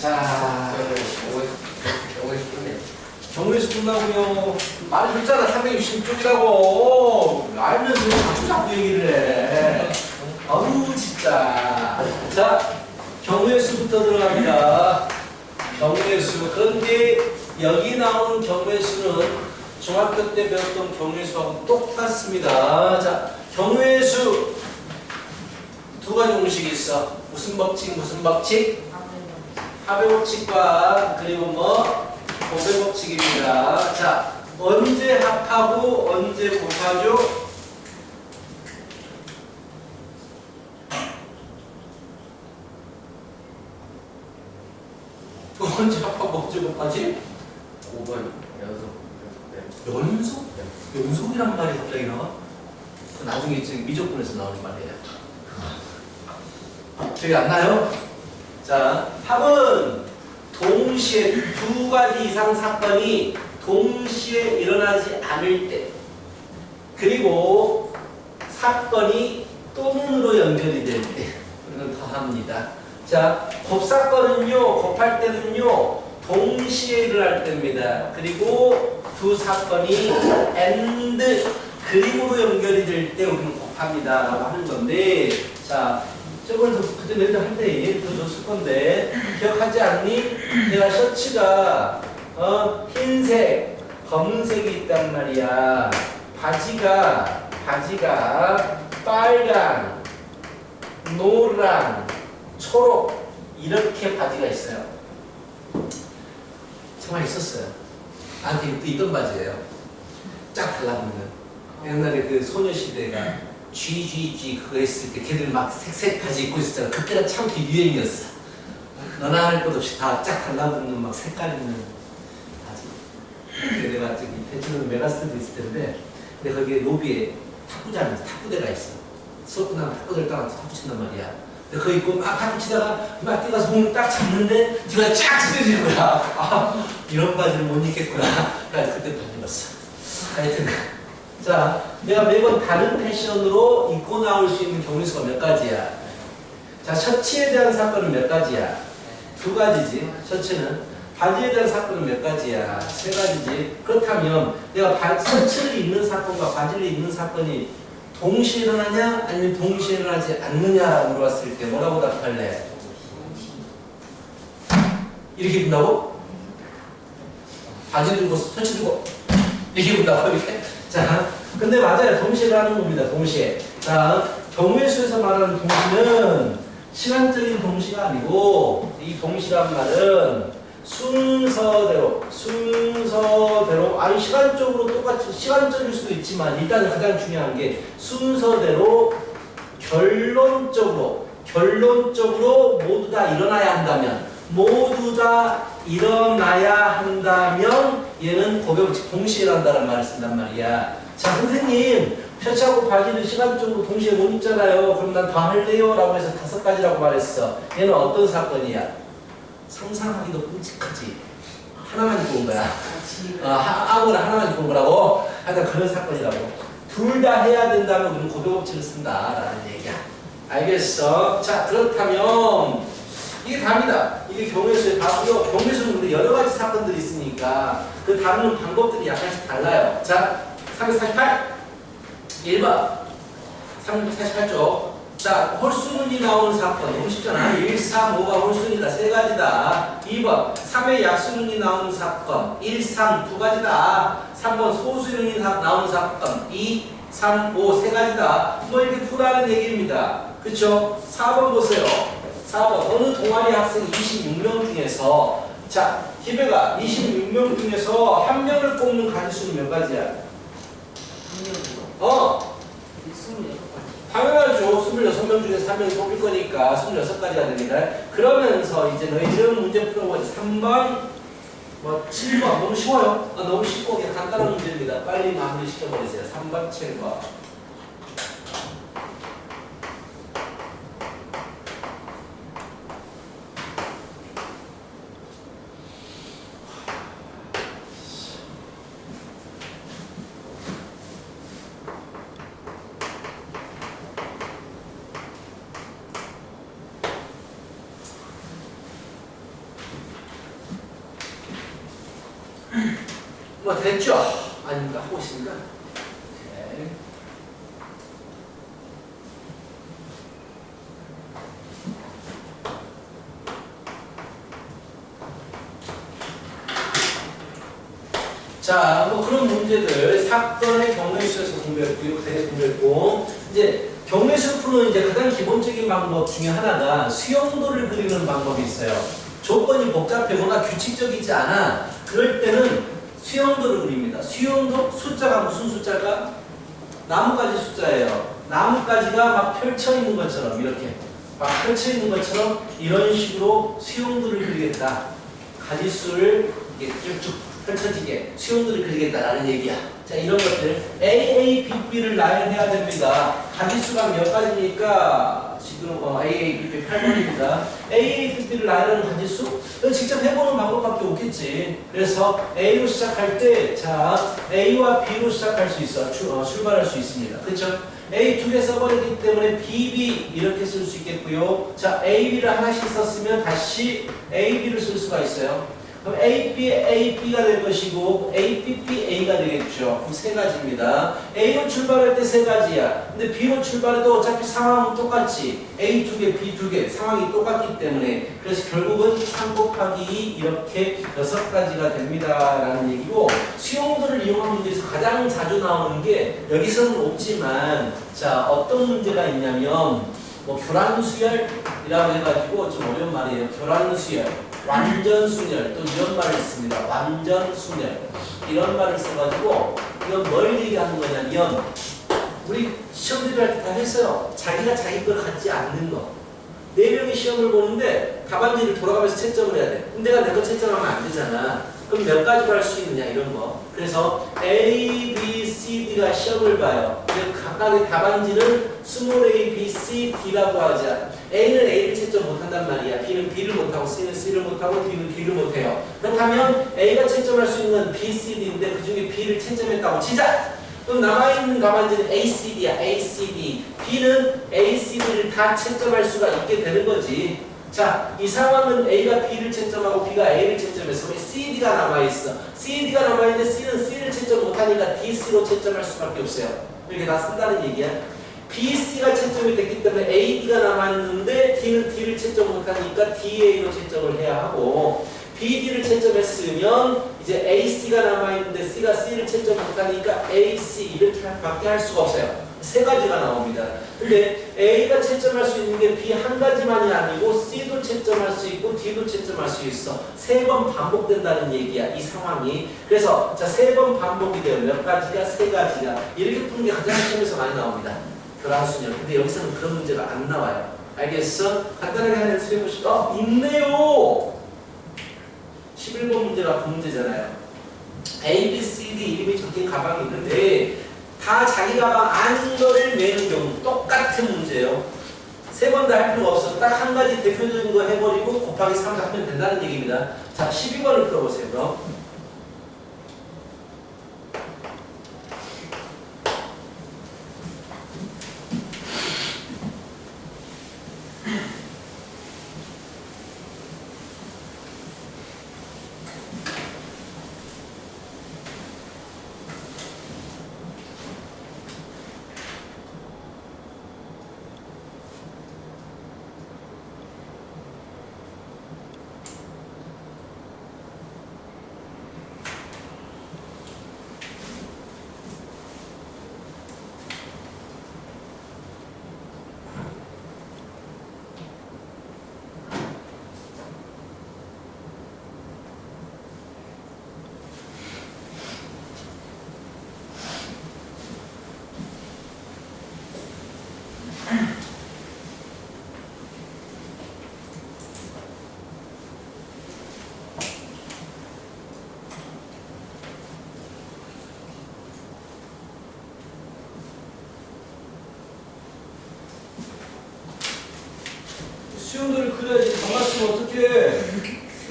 자, 경우에서 끝나고요. 말해줬잖아, 360쪽이라고. 알면서 왜 자꾸 얘기를 해. 아우, 진짜. 자, 경우의 수부터 들어갑니다. 경우의 수. 그런데 여기 나오는 경우의 수는 중학교 때 배웠던 경우의 수하고 똑같습니다. 자, 경우의 수. 두 가지 공식이 있어. 무슨 법칙, 무슨 법칙? 합의 법칙과 그리고 뭐 곱의 법칙입니다. 자, 언제 합하고 언제 곱하죠? 언제 합하고 언제 곱하지? 5번 연속. 연속? 연속이란 말이 갑자기 나와? 그 나중에 지금 미적분에서 나오는 말이에요. 기억이 안 나요? 자, 합은 동시에 두 가지 이상 사건이 동시에 일어나지 않을 때, 그리고 사건이 또는으로 연결이 될 때, 우리는 더합니다. 자, 곱사건은요, 곱할 때는요, 동시에 일어날 때입니다. 그리고 두 사건이 and 그림으로 연결이 될 때 우리는 곱합니다. 라고 하는 건데, 자, 저번에 그때 내가 할 때 예를 들어줬을 건데 기억하지 않니? 내가 셔츠가 흰색, 검은색이 있단 말이야. 바지가 빨강, 노랑, 초록 이렇게 바지가 있어요. 정말 있었어요. 나한테 있던 바지예요. 쫙 달라붙는. 옛날에 그 소녀시대가 GGG 그거 했을 때 걔들 막 색색 바지 입고 있었잖아. 그때가 참 그 유행이었어. 너나 할 것 없이 다 쫙 달라붙는 막 색깔 있는 바지. 근데 내가 저기 대체로는 메가스터디 있을 텐데 근데 거기에 로비에 탁구대가 있어. 수업 끝나면 탁구대를 따라서 탁구 친단 말이야. 근데 그거 입고 막 탁구 치다가 막 뛰어가서 공을 딱 잡는데 뒤가 쫙 찢어지는 거야. 아, 이런 바지를 못 입겠구나. 그래서 그때 바지 입었어. 하여튼 자, 내가 매번 다른 패션으로 입고 나올 수 있는 경우의 수가 몇 가지야? 자, 셔츠에 대한 사건은 몇 가지야? 두 가지지. 셔츠는. 바지에 대한 사건은 몇 가지야? 세 가지지. 그렇다면 내가 셔츠를 입는 사건과 바지를 입는 사건이 동시에 일어나냐? 아니면 동시에 일어나지 않느냐라고 물어봤을 때 뭐라고 답할래? 이렇게 입는다고? 바지 들고 셔츠 들고 이렇게 입는다고? 이렇게? 자, 근데 맞아요. 동시에 일어나는 겁니다. 동시에. 자, 경우의 수에서 말하는 동시는 시간적인 동시가 아니고 이 동시란 말은 순서대로 아니 시간적으로 똑같이 시간적일 수도 있지만 일단 가장 중요한 게 순서대로 결론적으로 모두 다 일어나야 한다면 얘는 곱의 법칙 동시에 일어난다는 말을 쓴단 말이야. 자, 선생님 셔츠하고 바지는 시간적으로 동시에 못 입잖아요. 그럼 난 더 할래요? 라고 해서 5가지라고 말했어. 얘는 어떤 사건이야? 상상하기도 끔찍하지. 하나만 입고 온 거야. 아무거나 하나만 입고 온 거라고? 하여튼 그런 사건이라고. 둘 다 해야 된다면 우리는 곱의 법칙을 쓴다라는 얘기야. 알겠어? 자, 그렇다면 이게 답니다. 이게 경우의 수의 답이요. 경우의 수는 우리 여러 가지 사건들이 있으니까 그 다루는 방법들이 약간씩 달라요. 자, 348. 1번. 348쪽. 자, 홀수문이 나오는 사건. 너무 쉽잖아. 1, 3, 5가 홀수니까 세 가지다. 2번. 3의 약수문이 나오는 사건. 1, 3, 두 가지다. 3번. 소수문이 나오는 사건. 2, 3, 5, 세 가지다. 뭐 이렇게 풀라는 얘기입니다. 그쵸? 4번 보세요. 4번. 어느 동아리 학생 26명 중에서 자, 기배가 26명 중에서 한 명을 뽑는 가지수는 몇 가지야? 당연하죠. 26명 중에서 한 명을 뽑을 거니까 26가지가 됩니다. 그러면서 이제 너희들은 문제 풀어보자. 3번, 7번. 너무 쉬워요. 너무 쉽고 그냥 간단한 문제입니다. 빨리 마무리 시켜버리세요. 3번, 7번. 뭐 됐죠? 아닌가 하고 있습니다. 오케이. 자, 뭐 그런 문제들 사건의 경우에서 공부했고요. 대해서 공부했고 이제 경우에서 푸는 이제 가장 기본적인 방법 중에 하나가 수용도를 그리는 방법이 있어요. 조건이 복잡하거나 규칙적이지 않아. 그럴 때는 수용도를 그립니다. 수용도 숫자가 무슨 숫자일까? 나뭇가지 숫자예요. 나뭇가지가 막 펼쳐 있는 것처럼 이렇게 막 펼쳐 있는 것처럼 이런 식으로 수용도를 그리겠다. 가지수를 이렇게 쭉 펼쳐지게 수용도를 그리겠다라는 얘기야. 자, 이런 것들 A, B, B를 나열해야 됩니다. 가지수가 몇 가지입니까? 지금 A, B, B 8번입니다. A, B, B를 나열하는 가지수? 이거 직접 해보는 방법밖에 없겠지. 그래서 A로 시작할 때, 자, A와 B로 시작할 수 있어. 출발할 수 있습니다. 그렇죠? A 두 개 써버리기 때문에 B, B 이렇게 쓸 수 있겠고요. 자, A, B를 하나씩 썼으면 다시 A, B를 쓸 수가 있어요. 그럼 A, B, A, B가 될 것이고 A, B, B, A가 되겠죠. 그럼 세 가지입니다. A로 출발할 때 세 가지야. 근데 B로 출발해도 어차피 상황은 똑같지. A 두 개, B 두 개 상황이 똑같기 때문에 그래서 결국은 3 곱하기 2 이렇게 6가지가 됩니다. 라는 얘기고 수용도를 이용한 문제에서 가장 자주 나오는 게 여기서는 없지만 자 어떤 문제가 있냐면 뭐 교란수열이라고 해가지고 좀 어려운 말이에요. 교란수열. 완전순열 또 이런 말을 씁니다. 완전순열 이런 말을 써가지고 이건 뭘 얘기하는 거냐면 우리 시험 대비할 때 다 했어요. 자기가 자기 걸 갖지 않는 거. 4명이 시험을 보는데 답안지를 돌아가면서 채점을 해야 돼. 근데 내가 내 거 채점하면 안 되잖아. 그럼 몇 가지로 할 수 있느냐 이런 거. 그래서 A, B, C, D가 시험을 봐요. 각각의 답안지는 스몰 a, b, c, d라고 하자. A는 A를 채점 못한단 말이야. B는 B를 못하고 C는 C를 못하고 D는 D를 못해요. 그렇다면 A가 채점할 수 있는 건 B, C, D인데 그 중에 B를 채점했다고 치자. 그럼 남아있는 답안지는 A, C, D야. A, C, D. B는 A, C, D를 다 채점할 수가 있게 되는 거지. 자, 이 상황은 A가 B를 채점하고 B가 A를 채점해서 C, D가 남아있어. C, D가 남아있는데 C는 C를 채점 못하니까 D, C로 채점할 수밖에 없어요. 이렇게 다 쓴다는 얘기야. B, C가 채점이 됐기 때문에 A, D가 남았는데 D는 D를 채점 못하니까 D, A로 채점을 해야 하고 B, D를 채점했으면 이제 A, C가 남아있는데 C가 C를 채점 못하니까 A, C 이렇게 밖에 할 수가 없어요. 세 가지가 나옵니다. 근데 A가 채점할 수 있는 게 B 한 가지만이 아니고 C도 채점할 수 있고 D도 채점할 수 있어. 3번 반복된다는 얘기야. 이 상황이. 그래서 자 3번 반복이 돼요. 몇 가지가? 3가지가. 이렇게 푸는 게 가장 시험에서 많이 나옵니다. 교란수열. 근데 여기서는 그런 문제가 안 나와요. 알겠어? 간단하게 하나 해보시죠. 있네요. 11번 문제가 그 문제잖아요. A, B, C, D 이름이 적힌 가방이 있는데 다 자기 가방 아닌 거를 매는 경우 똑같은 문제예요. 3번 다 할 필요가 없어. 딱 한 가지 대표적인 거 해버리고 곱하기 3 하면 된다는 얘기입니다. 자, 12번을 풀어보세요. 그럼. 수용도를 그려야지. 반갑으면 어떡해.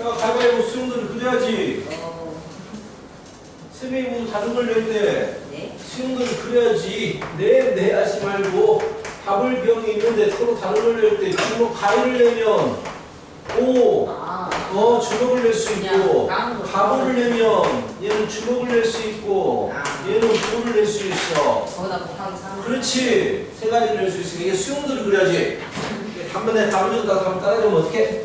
야, 가위바위보 수용도를 그려야지. 쌤이 모두 다른 걸 냈대. 네? 수용도를 그려야지. 네 하지 말고 답을 병이 있는데 서로 다른 걸 낼 때 지금 뭐 가위를 내면 5, 주먹을 낼 수 있고, 가보를 내면 얘는 주먹을 낼 수 있고, 얘는 볼을 낼 수 있어. 거기다 곱하기 3. 그렇지. 세 가지를 낼 수 있으니까 이게 수용도를 그려야지. 단번에 답을 주고 답을 따라주면 어떡해?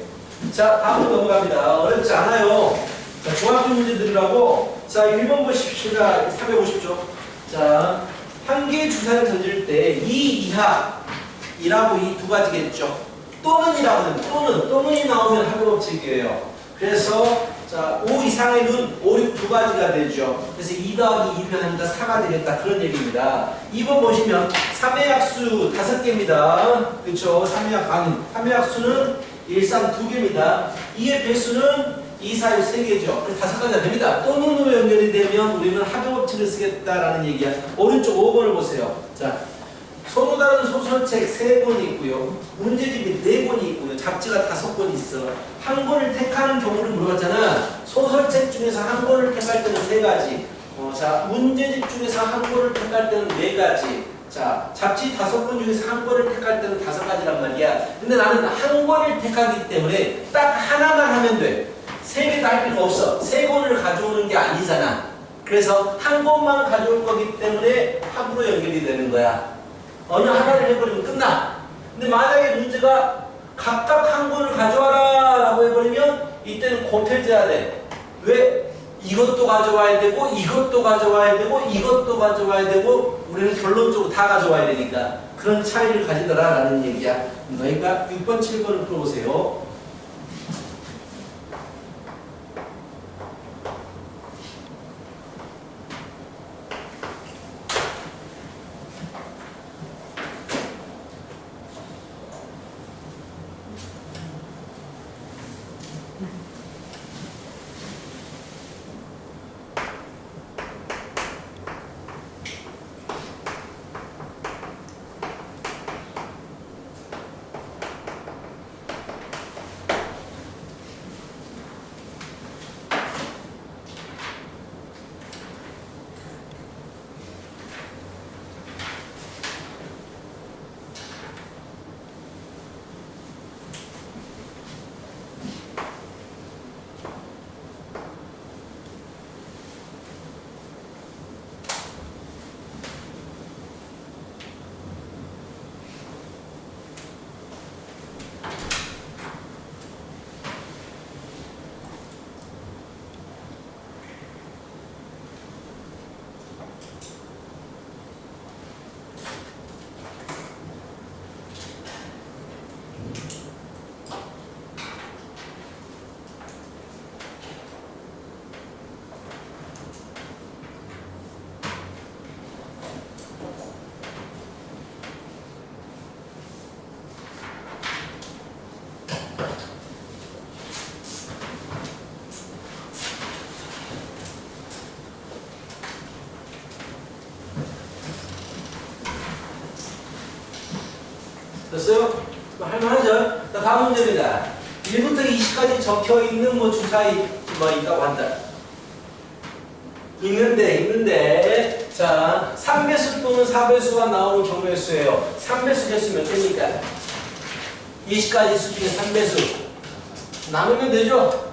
자, 다음으로 넘어갑니다. 어렵지 않아요. 자, 종합적 문제들이라고. 자, 1번 보십시다. 350조. 자, 한 개의 주사를 던질 때 2 이하, 2라고 이 두 가지겠죠. 또는이라고 또는이 나오면 합의법칙이에요. 그래서 자, 5 이상의 눈, 5, 6 두 가지가 되죠. 그래서 2 더하기 2를 하니까 4가 되겠다. 그런 얘기입니다. 2번 보시면 3의 약수 5개입니다. 그렇죠? 3의 약수는 1, 3, 2개입니다. 2의 배수는 2, 4, 6, 3개죠. 그래서 5가지가 됩니다. 또는으로 연결이 되면 우리는 합의법칙을 쓰겠다라는 얘기야. 오른쪽 5번을 보세요. 자, 서로 다른 소설책 3권 있고요. 문제집이 4권이 있고요. 잡지가 5권 있어. 한 권을 택하는 경우를 물어봤잖아. 소설책 중에서 한 권을 택할 때는 3가지. 자, 문제집 중에서 한 권을 택할 때는 4가지. 자, 잡지 5권 중에서 한 권을 택할 때는 5가지란 말이야. 근데 나는 한 권을 택하기 때문에 딱 하나만 하면 돼. 3개 다 할 필요가 없어. 3권을 가져오는 게 아니잖아. 그래서 한 권만 가져올 거기 때문에 합으로 연결이 되는 거야. 어느 하나를 해버리면 끝나. 근데 만약에 문제가 각각 한 권을 가져와라 라고 해버리면 이때는 곱해져야 돼. 왜? 이것도 가져와야 되고 이것도 가져와야 되고 이것도 가져와야 되고 우리는 결론적으로 다 가져와야 되니까 그런 차이를 가지더라 라는 얘기야. 그러니까 6번 7번을 풀어보세요. 됐어요? 할만하죠? 자, 다음 문제입니다. 1부터 20까지 적혀있는 주사위 있다고 한다. 있는데, 자, 3배수 또는 4배수가 나오는 경우의 수예요. 3배수 개수 몇 개입니까? 20가지 수 중에 3배수. 나누면 되죠?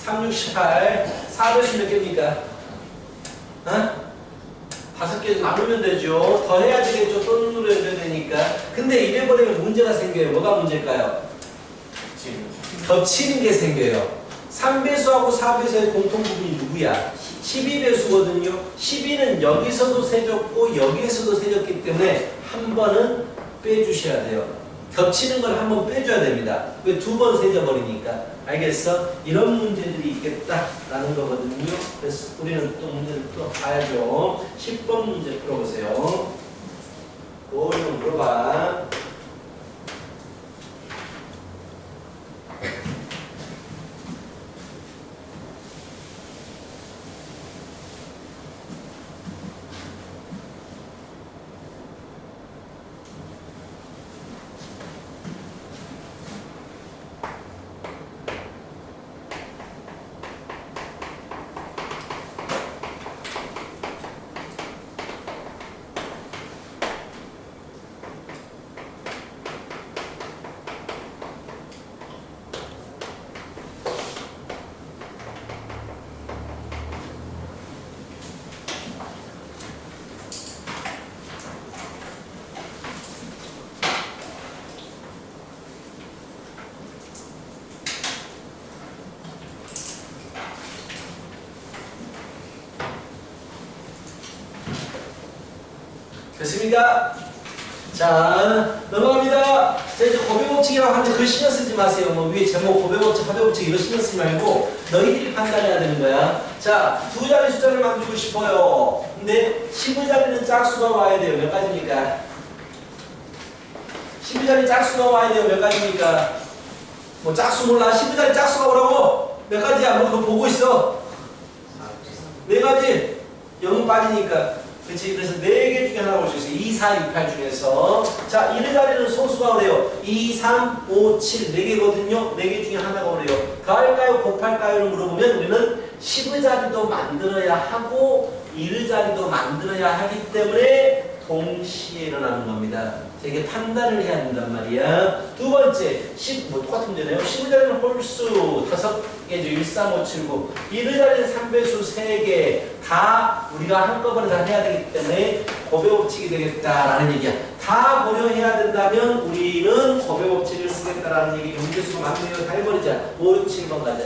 3, 6, 18. 4배수 몇 개입니까? 5개 나누면 되죠. 더 해야 되겠죠. 또는 누려야 되니까. 근데 이래 버리면 문제가 생겨요. 뭐가 문제일까요? 겹치는 게 생겨요. 3배수하고 4배수의 공통 부분이 누구야? 12배수거든요. 12는 여기서도 세졌고 여기에서도 세졌기 때문에 한 번은 빼주셔야 돼요. 겹치는 걸 한 번 빼줘야 됩니다. 왜 2번 세져버리니까. 알겠어? 이런 문제들이 있겠다라는 거거든요. 그래서 우리는 또 문제를 또 봐야죠. 10번 문제 풀어보세요. 뭘 좀 물어봐. 됐습니까? 자, 넘어갑니다. 자, 이제 고배법칙이라고 하는데 그 신경 쓰지 마세요. 뭐 위에 제목 고배법칙, 화배법칙 이거 신경 쓰지 말고 너희들이 판단해야 되는 거야. 자, 두 자리 숫자를 만들고 싶어요. 근데 10자리는 짝수가 와야 돼요. 몇 가지입니까? 10자리 짝수가 와야 돼요. 몇 가지입니까? 뭐 짝수 몰라? 10자리 짝수가 오라고? 몇 가지야? 뭐 그거 보고 있어? 네 가지. 0은 빠지니까. 그렇지. 그래서 4개 중에 하나 볼 수 있어요. 2, 4, 6, 8 중에서. 자, 1자리는 소수가 오래요. 2, 3, 5, 7. 4개거든요. 4개 중에 하나가 오래요. 더할까요? 곱할까요?를 물어보면 우리는 10자리도 만들어야 하고 1자리도 만들어야 하기 때문에 동시에 일어나는 겁니다. 되게 판단을 해야 된단 말이야. 두 번째, 뭐 똑같은 문제네요. 10자리는 홀수 5개죠. 1, 3, 5, 7, 9. 1자리는 3배수 3개. 다 우리가 한꺼번에 다 해야 되기 때문에 고배법칙이 되겠다라는 얘기야. 다 고려해야 된다면 우리는 고배법칙을 쓰겠다라는 얘기. 문제수가 많네요. 다 해버리자. 5, 6, 7번 가자.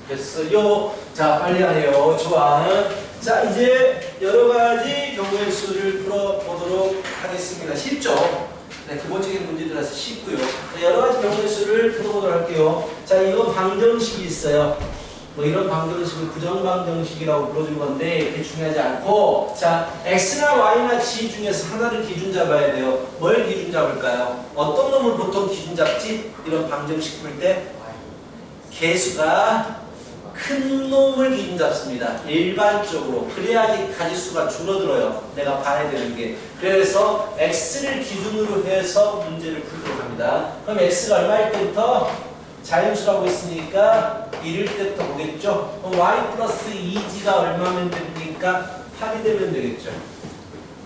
됐어요. 자, 빨리 하네요. 좋아. 자, 이제 여러 가지 경우의 수를 풀어보도록 하겠습니다. 쉽죠? 네, 기본적인 문제들이라서 쉽고요. 자, 여러 가지 경우의 수를 풀어보도록 할게요. 자, 이건 방정식이 있어요. 뭐 이런 방정식을 부정방정식이라고 불러준 건데 그게 중요하지 않고, 자, x나 y나 g 중에서 하나를 기준 잡아야 돼요. 뭘 기준 잡을까요? 어떤 놈을 보통 기준 잡지? 이런 방정식 풀 때 개수가 큰 놈을 기준 잡습니다. 일반적으로. 그래야지 가지수가 줄어들어요. 내가 봐야 되는 게. 그래서 x를 기준으로 해서 문제를 풀도록 합니다. 그럼 x가 얼마일 때부터? 자연수라고 했으니까 1일 때부터 보겠죠. 그럼 y 플러스 2g가 얼마면 됩니까? 8이 되면 되겠죠.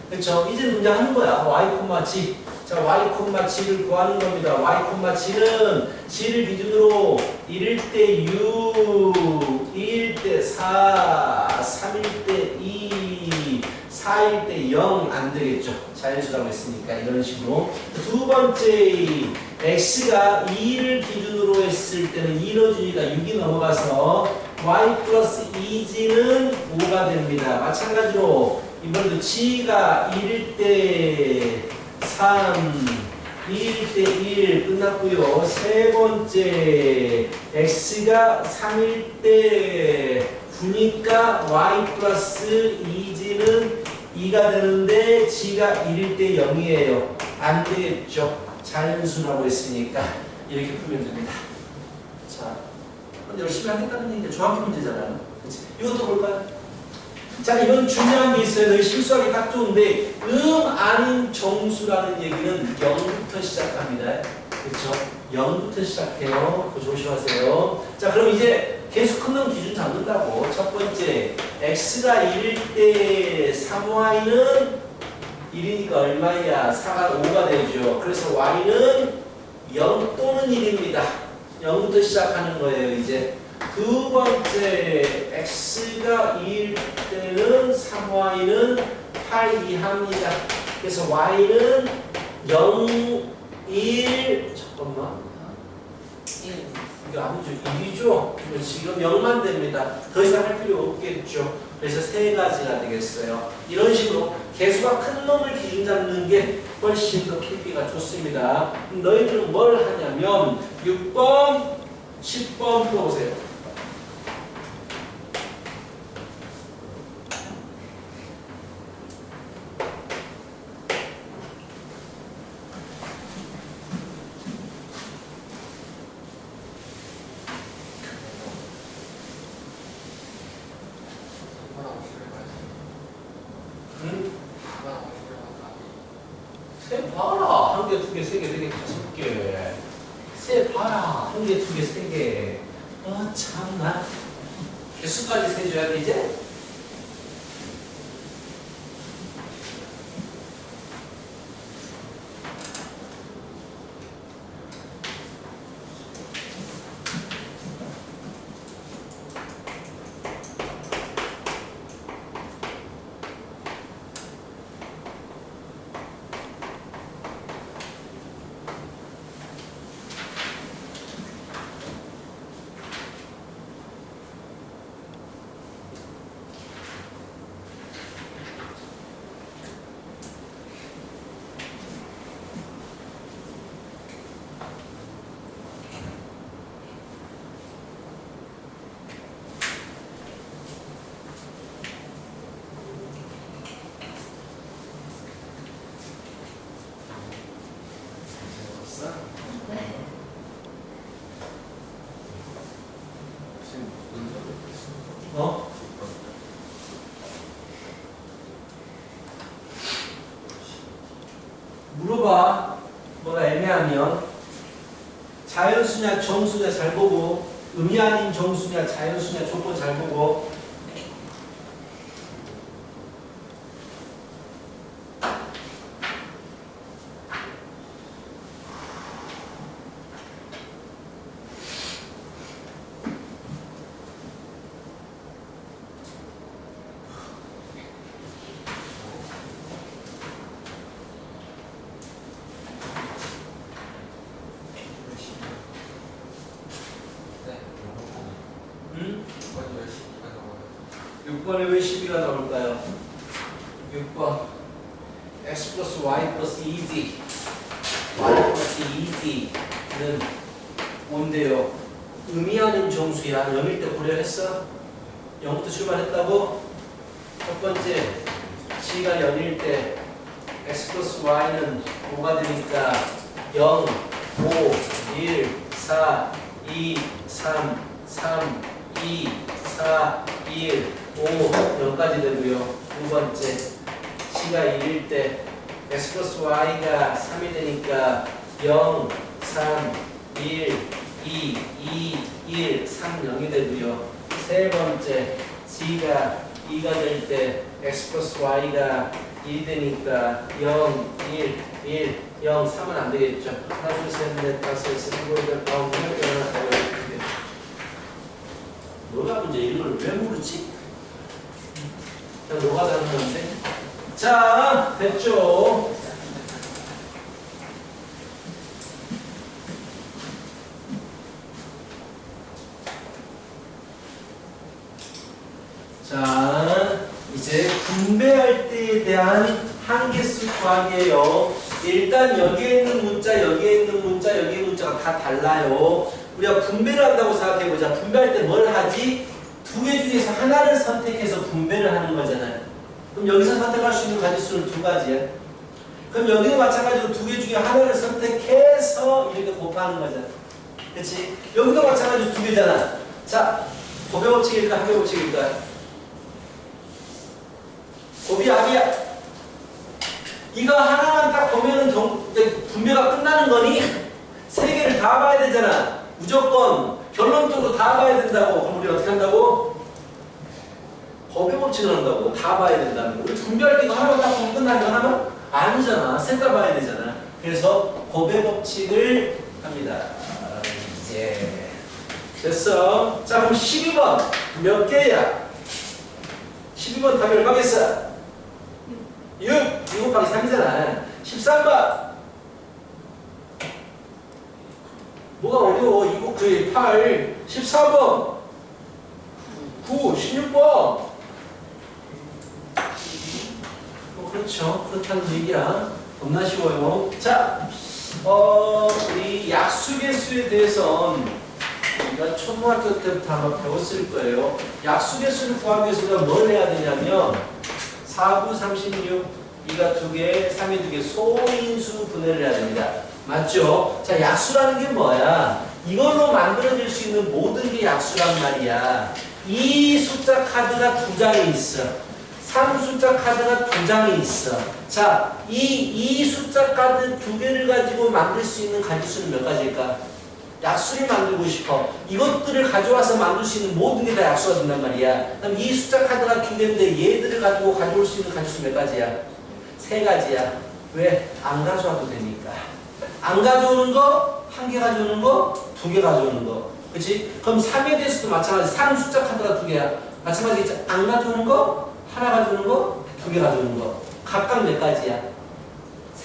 그렇죠? 이제 문제 하는 거야. y, g. 자, y, g를 구하는 겁니다. y, g는 g를 기준으로 1일 때 6, 2일 때 4, 3일 때 2, 4일 때 0 안 되겠죠. 자연수라고 했으니까 이런 식으로. 두 번째, x가 2를 기준으로 했을 때는 2 넣어주니까 6이 넘어가서 y 플러스 2g는 5가 됩니다. 마찬가지로 이번에도 g가 1일 때 3, 2일 때 1 끝났고요. 세 번째, x가 3일 때 9니까 y 플러스 2g는 2가 되는데 g가 1일 때 0이에요. 안 되겠죠. 자연수라고 했으니까 이렇게 풀면 됩니다. 자, 열심히 하겠다는 얘기가 정확히 문제잖아요. 그치? 이것도 볼까요? 자, 이건 중요한 게 있어요. 너희 실수하기 딱 좋은데 아닌 정수라는 얘기는 0부터 시작합니다. 그렇죠? 0부터 시작해요. 그거 조심하세요. 자, 그럼 이제 계속 큰 놈 기준 잡는다고. 첫 번째, x가 1일 때 3y는 1이니까 얼마야? 4가 5가 되죠. 그래서 y는 0 또는 1입니다. 0부터 시작하는 거예요, 이제. 두 번째, x가 2일 때는 3y는 8 이하입니다. 그래서 y는 0, 1, 잠깐만. 이게 아니죠. 1이죠. 그러면 지금 0만 됩니다. 더 이상 할 필요 없겠죠. 그래서 세 가지가 되겠어요. 이런 식으로 개수가 큰 놈을 기준 잡는 게 훨씬 더 KP가 좋습니다. 너희들은 뭘 하냐면 6번, 10번 풀어보세요. 세 봐라. 한 개, 두 개, 세 개, 네 개, 다섯 개. 세 봐라. 한 개, 두 개, 세 개. 참나. 개수까지 세줘야 돼, 이제? 물어봐. 뭐가 애매하면 자연수냐 정수냐 잘 보고, 의미 아닌 정수냐 자연수냐 조건 잘 보고. 응? 6번에 왜 12가 나올까요? 6번 x 플러스 y 플러스 2z y 플러스 2z는 뭔데요? 의미하는 정수야. 0일 때 고려했어? 0부터 출발했다고? 첫 번째 g가 0일 때 x 플러스 y는 5가 되니까 0, 5, 1, 4, 2, 3, 3, 2, 4, 1, 5, 0까지 되고요. 두 번째, C가 1일 때 x 플러스 y가 3이 되니까 0, 3, 1, 2, 2, 1, 3, 0이 되고요. 세 번째, G가 2가 될 때 x 플러스 y가 1이 되니까 0, 1, 1, 0, 3은 안 되겠죠. 하나, 둘, 셋, 넷, 다섯, 여섯, 일곱, 여덟, 아홉, 열, 열하나, 열둘. 너가 문제 이런 걸 왜 모르지? 그냥 너가 다는 건데. 자, 됐죠? 자, 이제 분배할 때에 대한 한계수 구하기예요. 일단 여기에 있는 문자, 여기에 있는 문자, 여기 있는 문자가 다 달라요. 우리가 분배를 한다고 생각해보자. 분배할 때 뭘 하지? 두 개 중에서 하나를 선택해서 분배를 하는 거잖아요. 그럼 여기서 선택할 수 있는 가지수는 두 가지야. 그럼 여기도 마찬가지로 두 개 중에 하나를 선택해서 이렇게 곱하는 거잖아. 그렇지? 여기도 마찬가지로 두 개잖아. 자, 곱의 법칙일까? 합의 법칙일까? 곱이 합이야. 이거 하나만 딱 보면은 분배가 끝나는 거니? 세 개를 다 봐야 되잖아. 무조건 결론적으로 다 봐야 된다고. 그럼 우리 어떻게 한다고? 곱의 법칙을 한다고. 다 봐야 된다는 거. 우리 분배할 때 이거 하나만 딱 보면 끝나는 거 하나만? 아니잖아. 셋 다 봐야 되잖아. 그래서 곱의 법칙을 합니다. 이제 됐어. 자, 그럼 12번 몇 개야? 12번 답이 얼마겠어? 6 곱하기 3이잖아. 13번 뭐가 어려워? 2 곱하기 8, 14번, 9, 16번. 그렇죠. 그렇다는 얘기야. 겁나 쉬워요. 자, 이 약수계수에 대해서는 우리가 초등학교 때부터 아마 배웠을 거예요. 약수계수를 구하기 위해서 우리가 뭘 해야 되냐면 4, 9, 36, 2가 2개, 3이 2개 소인수 분해를 해야 됩니다. 맞죠? 자, 약수라는 게 뭐야? 이걸로 만들어질 수 있는 모든 게 약수란 말이야. 이 숫자 카드가 2장이 있어. 3 숫자 카드가 2장이 있어. 자, 이 숫자 카드 2개를 가지고 만들 수 있는 가지수는 몇 가지일까? 약수를 만들고 싶어. 이것들을 가져와서 만들 수 있는 모든 게 다 약수가 된단 말이야. 그럼 이 숫자 카드가 2개인데 얘들을 가지고 가져올 수 있는 가지수 몇 가지야? 3가지야. 왜? 안 가져와도 되니까. 안 가져오는 거, 1개 가져오는 거, 2개 가져오는 거. 그치? 그럼 3에 대해서도 마찬가지. 3 숫자 카드가 2개야. 마찬가지겠죠? 안 가져오는 거, 하나 가져오는 거, 2개 가져오는 거. 각각 몇 가지야?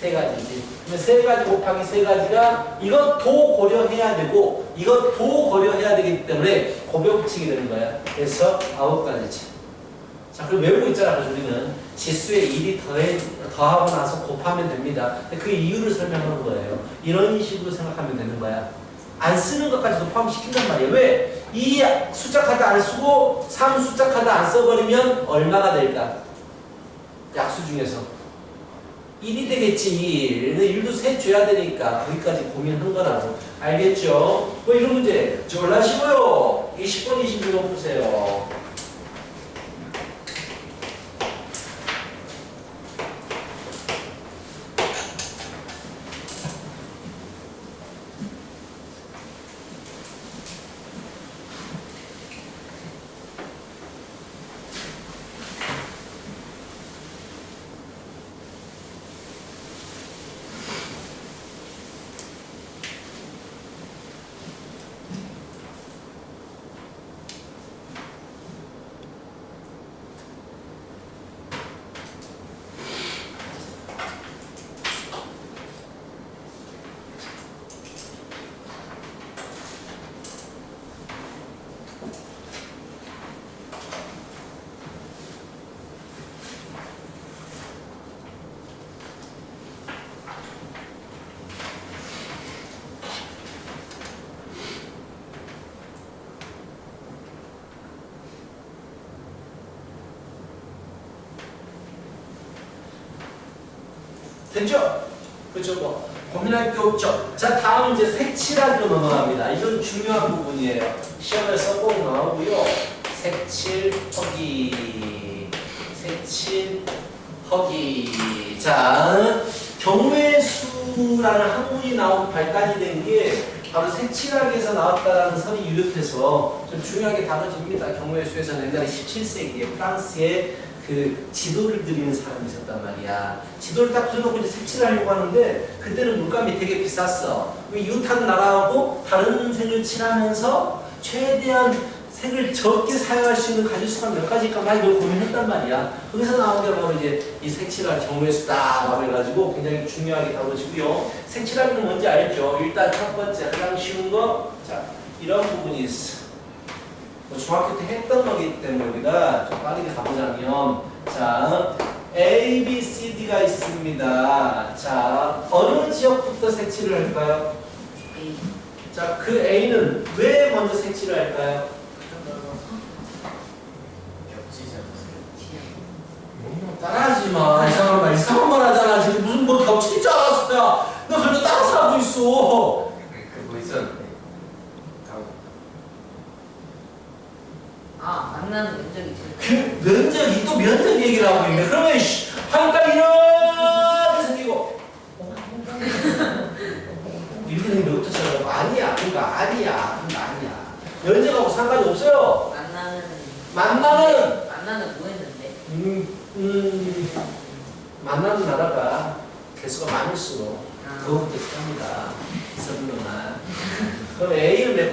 3가지지. 그러면 3가지 곱하기 3가지가 이것도 고려해야 되고 이것도 고려해야 되기 때문에 곱해 붙이게 되는 거야. 그래서 9가지지. 자, 그럼 외우고 있잖아. 그래서 우리는 지수에 1이 더하고 나서 곱하면 됩니다. 근데 그 이유를 설명하는 거예요. 이런 식으로 생각하면 되는 거야. 안 쓰는 것까지도 포함시킨단 말이에요. 왜? 이 숫자 카드 안 쓰고 3 숫자 카드 안 써버리면 얼마가 될까? 약수 중에서 1이 되겠지. 1도 세 줘야 되니까 거기까지 고민한 거라고. 알겠죠? 뭐 이런 문제 졸라 쉬워요. 20번, 26번 푸세요. 됐죠? 그렇죠? 뭐 고민할 게 없죠? 자, 다음 이제 색칠하기로 넘어갑니다. 이건 중요한 부분이에요. 시험에서 꼭 나오고요. 색칠하기, 색칠하기. 자, 경우의 수라는 학문이 나온 발달이 된 게 바로 색칠하기에서 나왔다라는 설이 유력해서 좀 중요하게 다뤄집니다. 경우의 수에서는 옛날에 17세기에 프랑스의 그 지도를 그리는 사람이 있었단 말이야. 지도를 딱 그려놓고 이제 색칠을 하려고 하는데 그때는 물감이 되게 비쌌어. 이웃한 나라하고 다른 색을 칠하면서 최대한 색을 적게 사용할 수 있는 가지수가 몇 가지일까 막 이걸 고민했단 말이야. 거기서 나온 게 바로 이제 이 색칠할 경우의 수다 해가지고 굉장히 중요하게 다뤄지고요. 색칠하기는 뭔지 알죠? 일단 첫 번째 가장 쉬운 거, 자 이런 부분이 있어. 중학교 때 했던 거기 때문에 우리가 좀 빠르게 가보자면, 자 A, B, C, D가 있습니다. 자 어느 지역부터 색칠을 할까요? A. 자 그 A는 왜 먼저 색칠을 할까요? 겹치지 않았어요. 따라하지 마. 이상한 말 하잖아. 지금 무슨 뭐 겹칠 줄 알았어. 야, 너 그래도 따라서 하고 있어. 그거 있었는데. 만나는 면적이 있어요. 그 면적이 또 면적 얘기를 하고 있네. 그러면 하니까 이렇게 생기고 이분이 몇부터 쳐요? 아니야. 그러니까 아니야. 그러니까 아니야. 면적하고 상관이 없어요. 만나는 뭐 했는데? 만나는 나라가 개수가 많을수록 그것부터 시작합니다. 서블로만. 그럼 A는 몇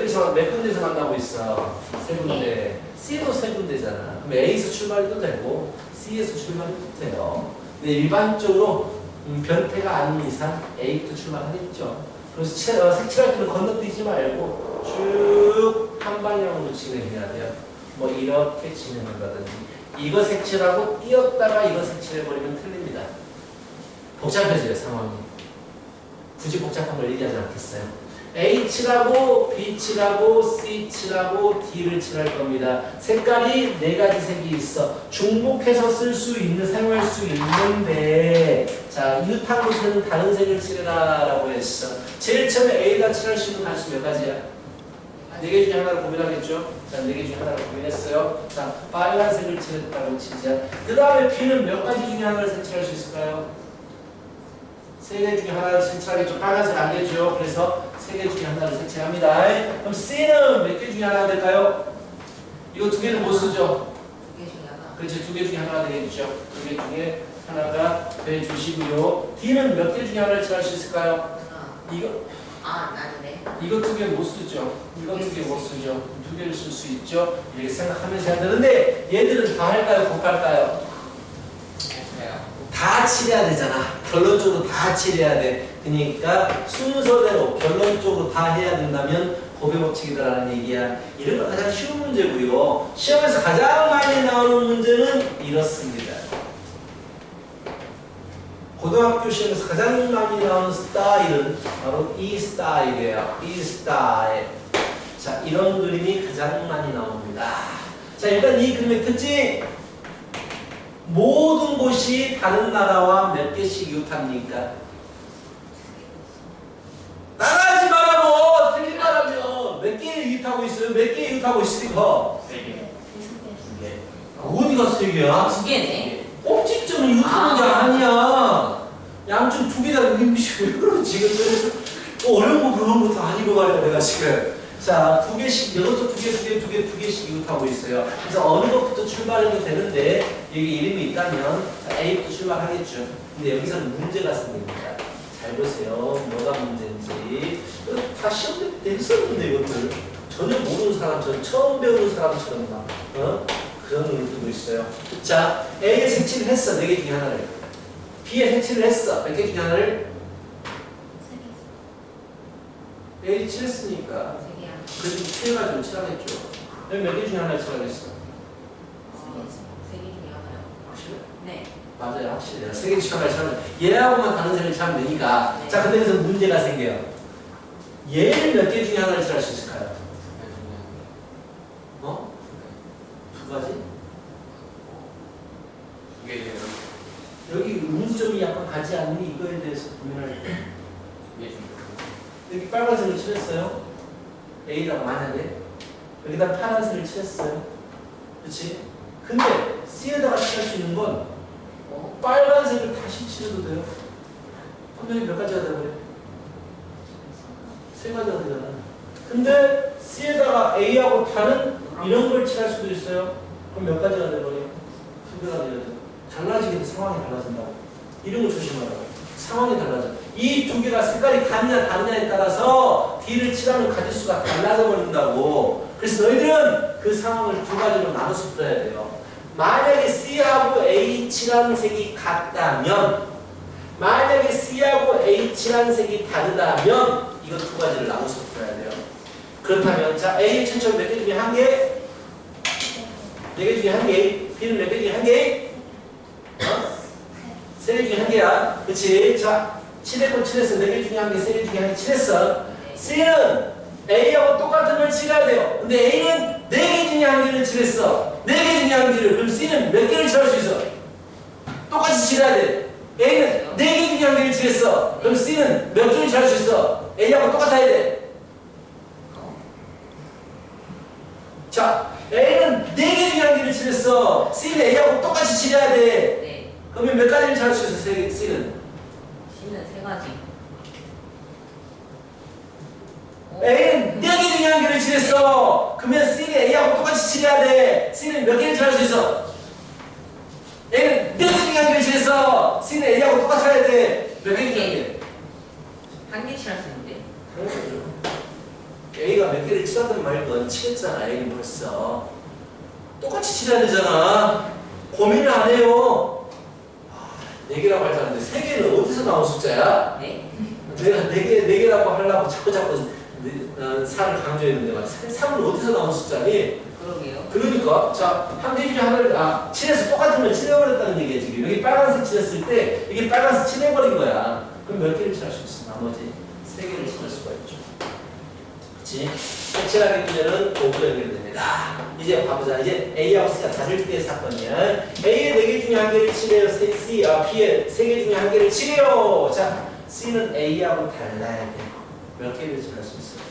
군데서 만나고 있어? 세 군데. C도 세 군데잖아. 그럼 A에서 출발해도 되고 C에서 출발해도 돼요. 근데 일반적으로 변태가 아닌 이상 A부터 출발하겠죠. 그래서 색칠할 때는 건너뛰지 말고 쭉 한 방향으로 진행해야 돼요. 뭐 이렇게 진행한다든지 이거 색칠하고 띄었다가 이거 색칠해버리면 틀립니다. 복잡해져요 상황이. 굳이 복잡한 걸 얘기하지 않겠어요. A 칠하고 B 칠하고 C 칠하고 D를 칠할 겁니다. 색깔이 4가지 색이 있어. 중복해서 쓸 수 있는, 사용할 수 있는데 자, 유탄 곳에는 다른 색을 칠해라 라고 했어. 제일 처음에 A가 칠할 수 있는 단수 몇 가지야? 4개 중에 하나를 고민하겠죠? 자, 4개 중에 하나를 고민했어요. 자, 빨간색을 칠했다고 치자. 그 다음에 B는 몇 가지 중에 하나를 색칠할 수 있을까요? 3개 중에 하나를 색칠하겠죠. 빨간색 안 되죠. 그래서 3개 중에 하나를 색칠합니다. 그럼 C는 몇 개 중에 하나가 될까요? 이거 2개를 못 쓰죠? 2개 중에 하나. 그렇죠. 2개 중에 하나가 되겠죠. 2개 중에 하나가 돼주시고요. D는 몇 개 중에 하나를 칠할 수 있을까요? 하나. 이거 아니네. 이거 2개 못 쓰죠. 이거 2개 못 쓰죠. 2개를 쓸 수 있죠. 이렇게 생각하면서 해야 되는데 얘들은 다 할까요? 곱할까요? 다 칠해야 되잖아. 결론적으로 다 칠해야 돼. 그러니까 순서대로 결론적으로 다 해야 된다면 곱의 법칙이다라는 얘기야. 이런 거 가장 쉬운 문제고요. 시험에서 가장 많이 나오는 문제는 이렇습니다. 고등학교 시험에서 가장 많이 나오는 스타일은 바로 이 스타일이에요. 이 스타일. 자, 이런 그림이 가장 많이 나옵니다. 자, 일단 이 그림의 특징. 모든 곳이 다른 나라와 몇 개씩 유탄입니까? 나가지 말라고! 틀린 말하면 몇 개 유탄하고 있어요? 몇 개 유탄하고 있으니까? 3개. 어디가 3개야? 2개네. 꼭지점은 유탄한 게 아니야. 양쪽 2개다. 왜 그러지? 지금 어려운 거 그런 것도 아니고 말이야 내가 지금. 자, 2개씩, 이것도 2개씩 이웃하고 있어요. 그래서 어느 것부터 출발해도 되는데, 여기 이름이 있다면, 자, A부터 출발하겠죠. 근데 여기서는 문제가 생깁니다. 잘 보세요. 뭐가 문제인지. 다 시험 때 했었는데, 이것들. 전혀 모르는 사람처럼, 처음 배우는 사람처럼 막, 그런 눈을 뜨고 있어요. 자, A에 색칠을 했어. 4개 중에 하나를. B에 색칠을 했어. 몇 개 중에 하나를? A에 칠했으니까. 3개야. 그래도 칠해가지고 칠하겠죠. 여기 몇 개 중에 하나를 칠하겠어? 3개 중에 하나요. 확실해? 네. 맞아요. 확실해요. 3개 중에 하나를 칠하면 얘하고만 다른 색을 칠하면 되니까. 네. 자, 근데 여기서 문제가 생겨요. 얘를 몇 개 중에 하나를 칠할 수 있을까요? 어? 2가지? 이게 여기 문점이 약간 가지 않니? 이거에 대해서 고민할 때. 여기 빨간색을 칠했어요. A라고 만약에 여기다 파란색을 칠했어요. 그렇지? 근데 C에다가 칠할 수 있는 건 빨간색을 다시 칠해도 돼요. 그럼 여기 몇 가지가 되버려? 3가지가 되잖아. 근데 C에다가 A하고 다른 이런 걸 칠할 수도 있어요. 그럼 몇 가지가 되버려? 2개가 되죠. 달라지게 돼. 상황이 달라진다고. 이런 거 조심하라고. 상황이 달라져. 이 2개가 색깔이 같냐 다르냐에 따라서 D를 칠하면 가질 수가 달라져 버린다고. 그래서 너희들은 그 상황을 2가지로 나눠서 풀어야 돼요. 만약에 C하고 A 칠한 색이 같다면, 만약에 C하고 A 칠한 색이 다르다면 이거 2가지를 나눠서 풀어야 돼요. 그렇다면 자, A 천천히 몇 개 중에 1개? 4개 중에 1개? B는 몇 개 중에 1개? 3개 중에 1개야. 그치? 자, 칠했고 칠했어. 4개 중에 1개, 3개 중에 1개 칠했어. C는 A하고 똑같은 걸 칠해야 돼요. 근데 A는 4개 중에 1개를 칠했어. 4개 중에 1개를. 그럼 C는 몇 개를 칠할 수 있어? 똑같이 칠해야 돼. A는 4개 중에 1개를 칠했어. 그럼 C는 몇 개를 칠할 수 있어? A하고 똑같아야 돼. 자, A는 4개 중에 1개를 칠했어. C는 A하고 똑같이 칠해야 돼. 네. 그러면 몇 가지를 칠할 수 있어? C는? C는 3가지. A는 4개 중에 1개를 칠했어. 그러면 C는 A하고 똑같이 칠해야 돼. C는 몇 개를 칠할 수 있어? A는 4개 중에 1개를 칠했어. C는 A하고 똑같이 해야 돼. 몇 개 중에 1개? 1개 칠할 수 있는데. 당연하죠. A가 몇 개를 칠하든 말든 칠했잖아. A는 벌써. 똑같이 칠해야 되잖아. 고민을 안 해요. 4개라고 하지 않는데 3개는 어디서 나온 숫자야? 네. 내가 네 개라고 하려고 자꾸 살을 강조했는데 말이야. 3은 어디서 나온 숫자니? 그러게요. 그러니까 자, 한 개 중에 하나를 칠해서 똑같으면 칠해버렸다는 얘기야 지금. 여기 빨간색 칠했을 때 이게 빨간색 칠해버린 거야. 그럼 몇 개를 칠할 수 있어? 나머지 3개를 칠할 수가 있죠. 그치? 색칠하기 문제는 5로 연결됩니다. 이제 봐보자. 이제 A하고 C가 다를 때의 사건이야. A의 4개 중에 한 개를 칠해요. B의 3개 중에 한 개를 칠해요. 자, C는 A하고 달라야 돼. 몇 개를 칠할 수 있어?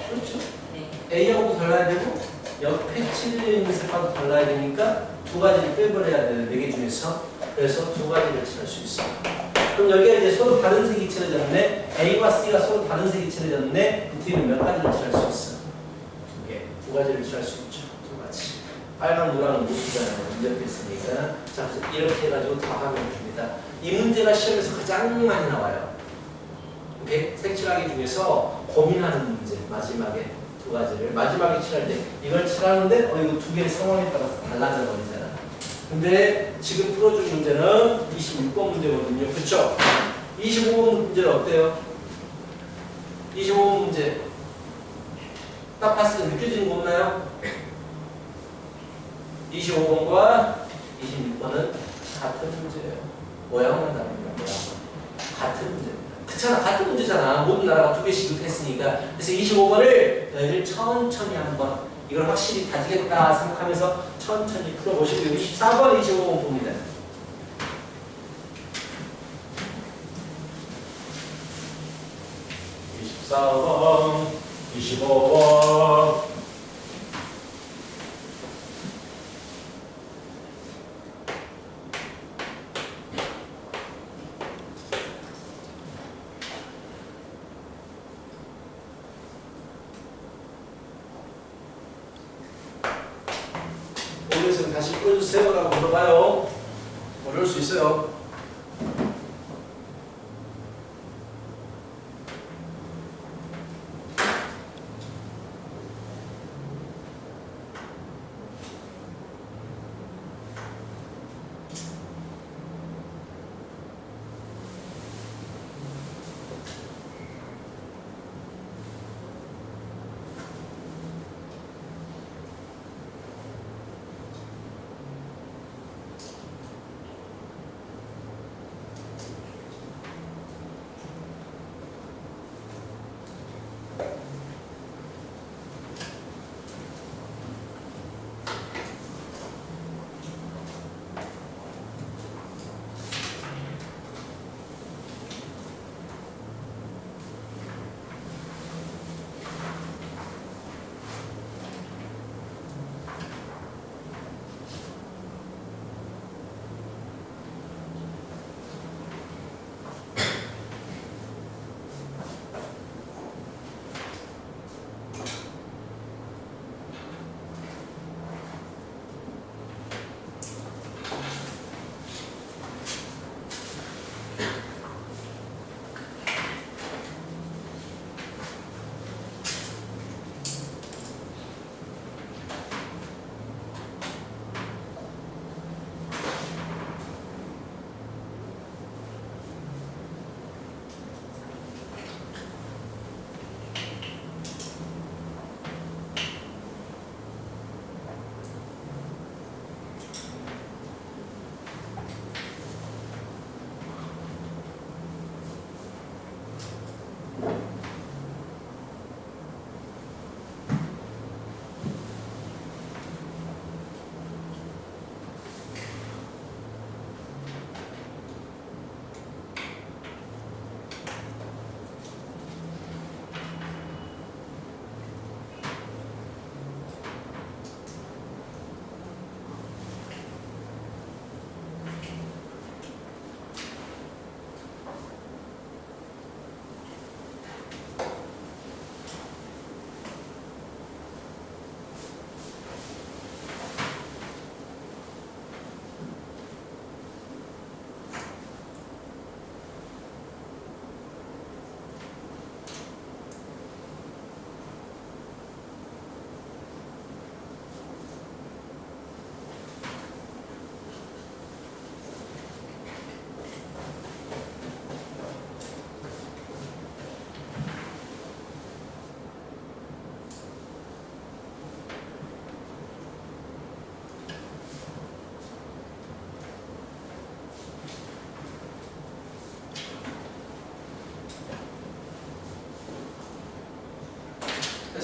그렇죠. 네. A하고도 달라야 되고 옆에 칠해있는 색깔도 달라야 되니까 2가지를 빼버려야 되는 4개 중에서. 그래서 2가지를 칠할 수 있어. 그럼 여기가 이제 서로 다른 색이 칠해졌네. A와 C가 서로 다른 색이 칠해졌네. 그 뒤에는 몇 가지를 칠할 수 있어? 2개. 2가지를 칠할 수 있죠. 2가지. 빨강, 노랑은 무수잖아요. 인접했으니까. 자, 이렇게 해가지고 다 하면 됩니다. 이 문제가 시험에서 가장 많이 나와요. 오케이? 색칠하기 중에서 고민하는 문제. 마지막에 2가지를. 마지막에 칠할 때 이걸 칠하는데 이거 2개의 상황에 따라서 달라져 버리잖아. 근데 지금 풀어줄 문제는 26번 문제거든요. 그쵸? 25번 문제는 어때요? 25번 문제 딱 봤을 때 느껴지는 거 없나요? 25번과 26번은 같은 문제예요. 모양만 다릅니다. 모양만. 같은 문제입니다. 그렇잖아. 같은 문제잖아. 모든 나라가 2개씩 했으니까. 그래서 25번을 너희들 천천히 한번 이걸 확실히 다지겠다 생각하면서 천천히 풀어보시고 24번, 25번 봅니다. 24번, 25번. 오늘은 다시 끌어주세요라고 물어봐요. 어려울 수 있어요.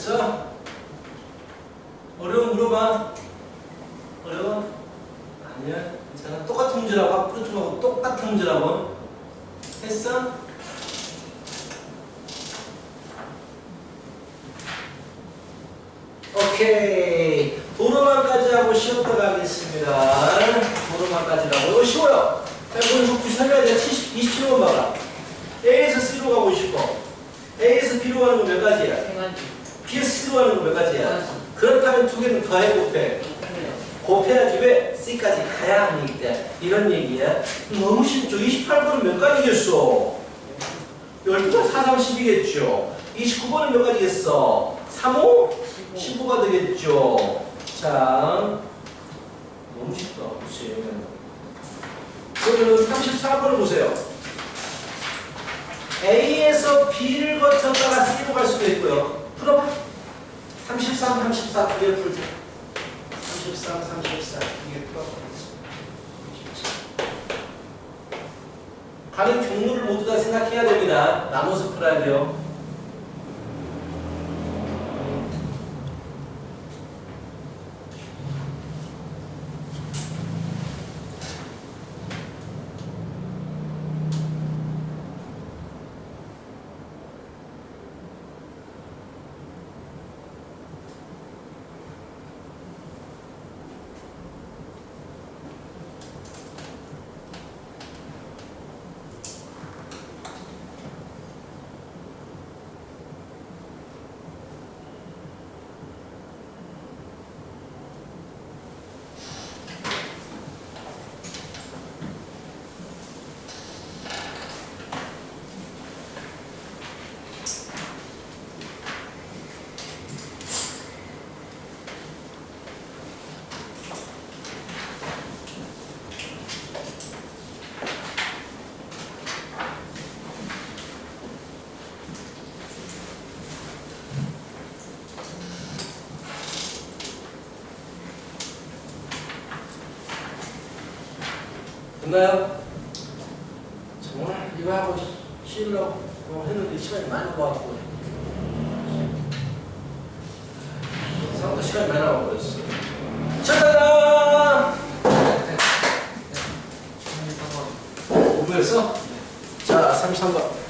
됐어? 어려운 물어봐. 어려워? 아니야. 괜찮아. 똑같은 문제라고. 앞으로 좀 하고 똑같은 문제라고. 했어? 오케이. 도로만까지 하고 쉬었다 가겠습니다. 도로만까지라고. 이거 쉬워요. 오늘 그 설명해. 27번 봐라. A에서 C로 가고 싶어. A에서 B로 가는 거 몇 가지야? 세 가지. B에서 C로 가는 거 몇 가지야? 가지. 그렇다면 두 개는 더해 곱해. 그래요. 곱해야지 왜 C까지 가야 하니까. 이런 얘기야. 너무 쉽죠. 28번은 몇 가지겠어? 12가 4, 3, 10이겠죠. 29번은 몇 가지겠어? 3, 5? 15가 되겠죠. 자, 너무 쉽다. 그치? 그러면 34번을 보세요. A에서 B를 거쳤다가 C로 갈 수도 있고요. 풀어봐. 33, 34 이게 풀자. 33, 34 이게 풀어봐. 가는 경로를 모두 다 생각해야 됩니다. 나눠서 풀어야 돼요. 됐나요? 정말 이거 하고 쉬려고 했는데 시간이 많이 나와갖고 생각보다 시간이 많이 나와버렸어. 짜잔! 공부했어? 자, 33번.